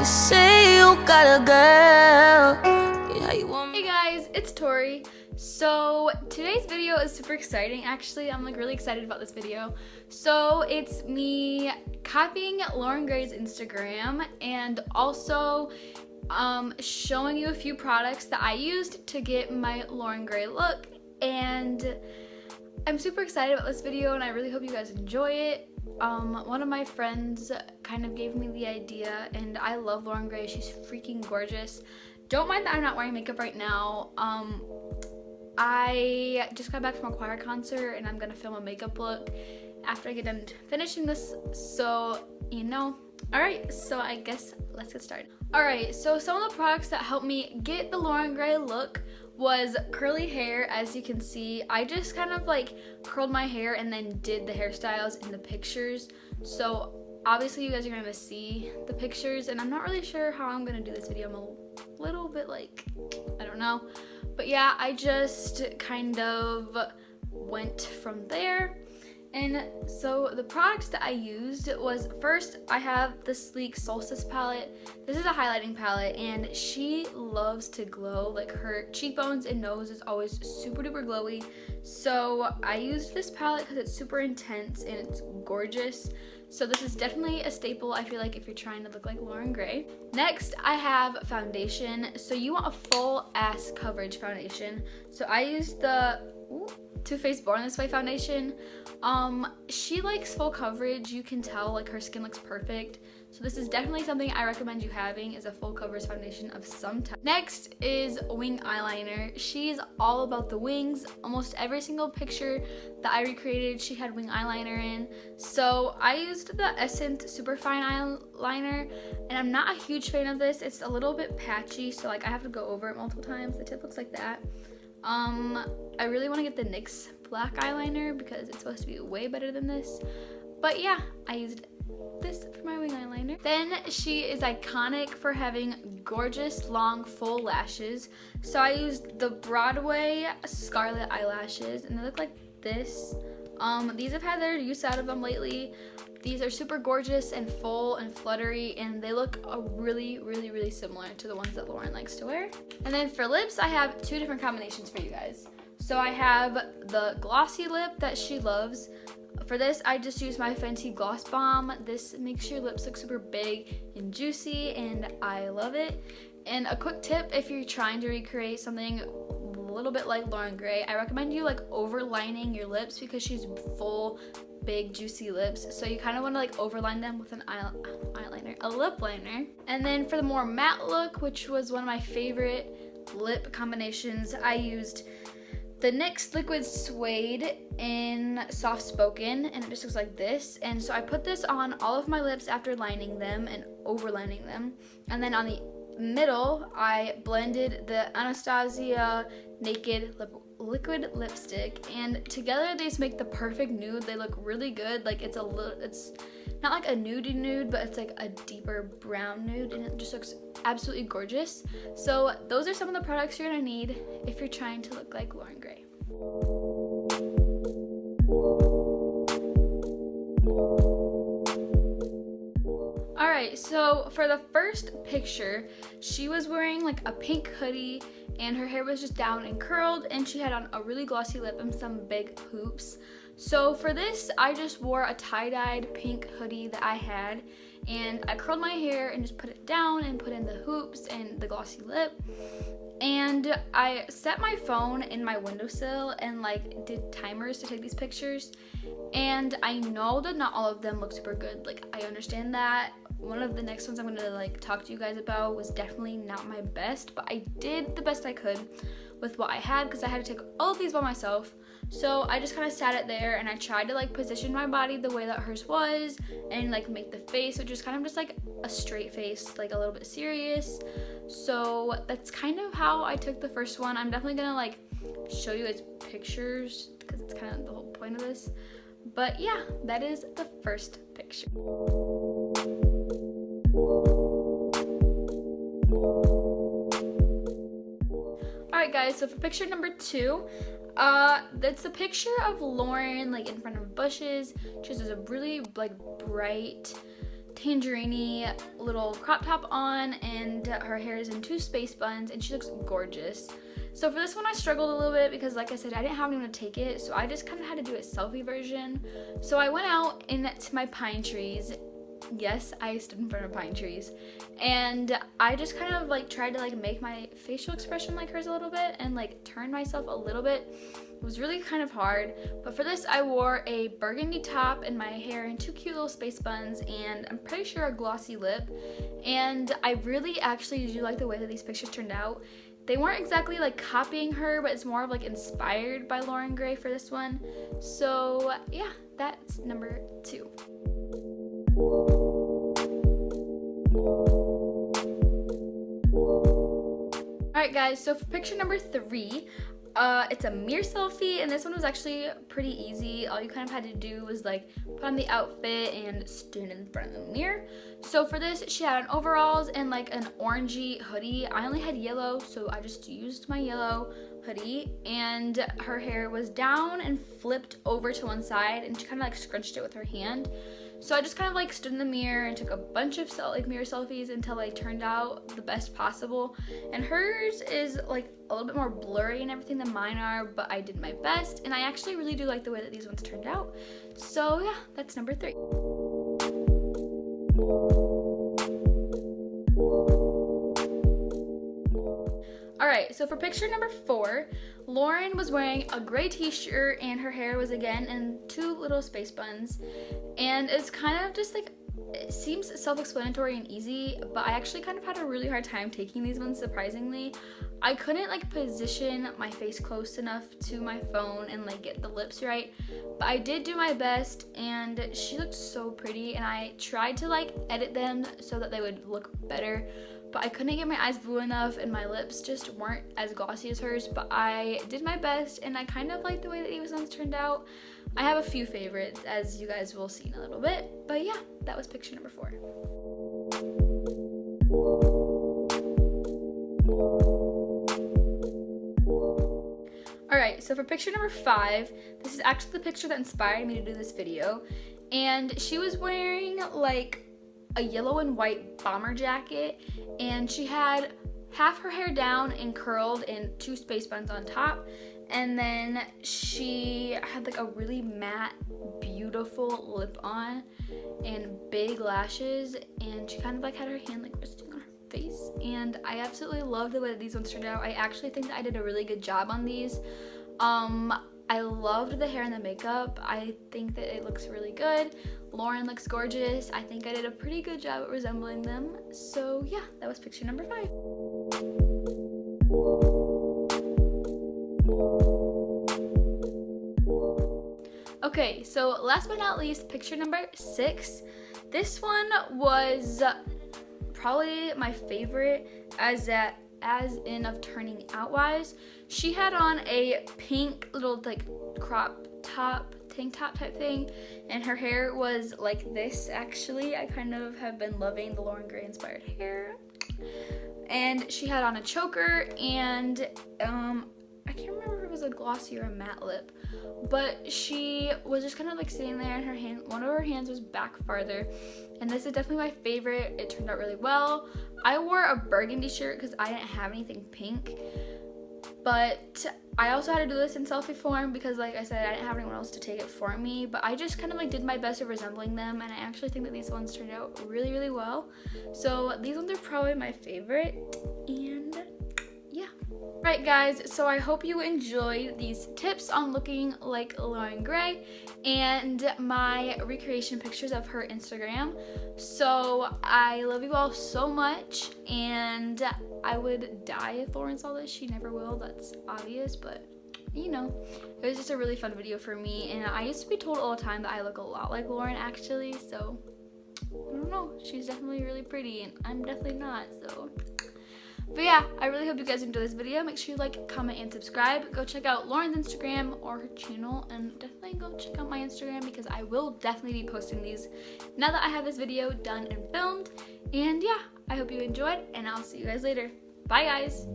You say you got a girl. Yeah, you want me. Hey guys, it's Tori. So today's video is super exciting. Actually, I'm like really excited about this video. So it's me copying Lauren Gray's Instagram and also showing you a few products that I used to get my Lauren Gray look. And I'm super excited about this video and I really hope you guys enjoy it. One of my friends kind of gave me the idea and I love Lauren Gray. She's freaking gorgeous. Don't mind that I'm not wearing makeup right now. I just got back from a choir concert and I'm gonna film a makeup look after I get done finishing this, so you know. Alright, so I guess let's get started. Alright, so some of the products that helped me get the Lauren Gray look was curly hair. As you can see, I just kind of like curled my hair and then did the hairstyles in the pictures. So obviously you guys are gonna see the pictures and I'm not really sure how I'm gonna do this video. I'm a little bit like, I don't know. But yeah, I just kind of went from there. And so the products that I used was, first I have the Sleek Solstice palette. This is a highlighting palette and she loves to glow. Like her cheekbones and nose is always super duper glowy. So I used this palette because it's super intense and it's gorgeous. So this is definitely a staple, I feel like, if you're trying to look like Lauren Gray. Next, I have foundation. So you want a full ass coverage foundation. So I used the Too Faced Born This Way foundation. She likes full coverage. You can tell like her skin looks perfect. So this is definitely something I recommend you having, is a full coverage foundation of some type. Next is wing eyeliner. She's all about the wings. Almost every single picture that I recreated, she had wing eyeliner in. So I used the Essence Superfine eyeliner and I'm not a huge fan of this. It's a little bit patchy, so like I have to go over it multiple times. The tip looks like that. I really want to get the NYX black eyeliner because it's supposed to be way better than this. But yeah, I used this for my wing eyeliner. Then she is iconic for having gorgeous long full lashes. So I used the Broadway Scarlet eyelashes and they look like this. These have had their use out of them lately. These are super gorgeous and full and fluttery and they look really similar to the ones that Lauren likes to wear. And then for lips, I have two different combinations for you guys. So I have the glossy lip that she loves. For this, I just use my Fenty Gloss Bomb. This makes your lips look super big and juicy and I love it. And a quick tip, if you're trying to recreate something a little bit like Lauren Gray, I recommend you like overlining your lips because she's full, big, juicy lips. So you kind of want to like overline them with an eyeliner, a lip liner. And then for the more matte look, which was one of my favorite lip combinations, I used the NYX Liquid Suede in Soft Spoken, and it just looks like this. And so I put this on all of my lips after lining them and overlining them. And then on the middle, I blended the Anastasia Naked Liquid Lipstick, and together these make the perfect nude. They look really good. Like it's not like a nudie nude, but it's like a deeper brown nude, and it just looks absolutely gorgeous. So those are some of the products you're gonna need if you're trying to look like Lauren Gray. Alright, so for the first picture, she was wearing like a pink hoodie and her hair was just down and curled and she had on a really glossy lip and some big hoops. So for this, I just wore a tie-dyed pink hoodie that I had and I curled my hair and just put it down and put in the hoops and the glossy lip. And I set my phone in my windowsill and like did timers to take these pictures. And I know that not all of them look super good. Like I understand that. One of the next ones I'm gonna like talk to you guys about was definitely not my best, but I did the best I could with what I had because I had to take all of these by myself. So I just kind of sat it there and I tried to like position my body the way that hers was and like make the face, which is kind of just like a straight face, like a little bit serious. So that's kind of how I took the first one. I'm definitely gonna like show you guys pictures because it's kind of the whole point of this. But yeah, that is the first picture. Alright guys, so for picture number 2, that's a picture of Lauren like in front of bushes. She has a really like bright tangerine little crop top on, and her hair is in 2 space buns, and she looks gorgeous. So for this one I struggled a little bit because, like I said, I didn't have anyone to take it, so I just kind of had to do a selfie version. So I went out into my pine trees. Yes, I stood in front of pine trees, and I just kind of like tried to like make my facial expression like hers a little bit and like turn myself a little bit. It was really kind of hard, but for this I wore a burgundy top and my hair in 2 cute little space buns, and I'm pretty sure a glossy lip. And I really actually do like the way that these pictures turned out. They weren't exactly like copying her, but it's more of like inspired by Loren Gray for this one. So yeah, that's number 2. Alright guys, so for picture number 3, it's a mirror selfie, and this one was actually pretty easy. All you kind of had to do was like put on the outfit and stand in front of the mirror. So for this, she had on overalls and like an orangey hoodie. I only had yellow, so I just used my yellow hoodie, and her hair was down and flipped over to one side, and she kind of like scrunched it with her hand. So I just kind of like stood in the mirror and took a bunch of mirror selfies until they turned out the best possible. And hers is like a little bit more blurry and everything than mine are, but I did my best, and I actually really do like the way that these ones turned out. So yeah, that's number 3. Alright, so for picture number 4, Loren was wearing a gray t-shirt, and her hair was again in 2 little space buns. And it's kind of just like, it seems self-explanatory and easy, but I actually kind of had a really hard time taking these ones, surprisingly. I couldn't like position my face close enough to my phone and like get the lips right, but I did do my best, and she looked so pretty, and I tried to like edit them so that they would look better, but I couldn't get my eyes blue enough, and my lips just weren't as glossy as hers, but I did my best, and I kind of like the way that these ones turned out. I have a few favorites, as you guys will see in a little bit, but yeah, that was picture number 4. Alright, so for picture number 5, this is actually the picture that inspired me to do this video, and she was wearing like a yellow and white bomber jacket, and she had half her hair down and curled in 2 space buns on top, and then she had like a really matte, beautiful lip on and big lashes, and she kind of like had her hand like resting on her face, and I absolutely love the way that these ones turned out. I actually think that I did a really good job on these. I loved the hair and the makeup. I think that it looks really good. Loren looks gorgeous. I think I did a pretty good job at resembling them. So yeah, that was picture number 5. Okay, so last but not least, picture number 6. This one was probably my favorite as in of turning out wise. She had on a pink little like crop top, tank top type thing, and her hair was like this. Actually, I kind of have been loving the Loren Gray inspired hair. And she had on a choker, and I can't remember if it was a glossy or a matte lip, but she was just kind of like sitting there, and her hand, one of her hands was back farther, and this is definitely my favorite. It turned out really well. I wore a burgundy shirt because I didn't have anything pink, but I also had to do this in selfie form because, like I said, I didn't have anyone else to take it for me, but I just kind of like did my best at resembling them, and I actually think that these ones turned out really, really well. So these ones are probably my favorite, and yeah. Right guys, so I hope you enjoyed these tips on looking like Loren Gray and my recreation pictures of her Instagram. So I love you all so much, and I would die if Loren saw this. She never will, that's obvious, but you know, it was just a really fun video for me, and I used to be told all the time that I look a lot like Loren actually, so I don't know, she's definitely really pretty and I'm definitely not, so. But yeah, I really hope you guys enjoyed this video. Make sure you like, comment, and subscribe. Go check out Loren's Instagram or her channel, and definitely go check out my Instagram because I will definitely be posting these now that I have this video done and filmed. And yeah, I hope you enjoyed, and I'll see you guys later. Bye guys!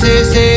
say, say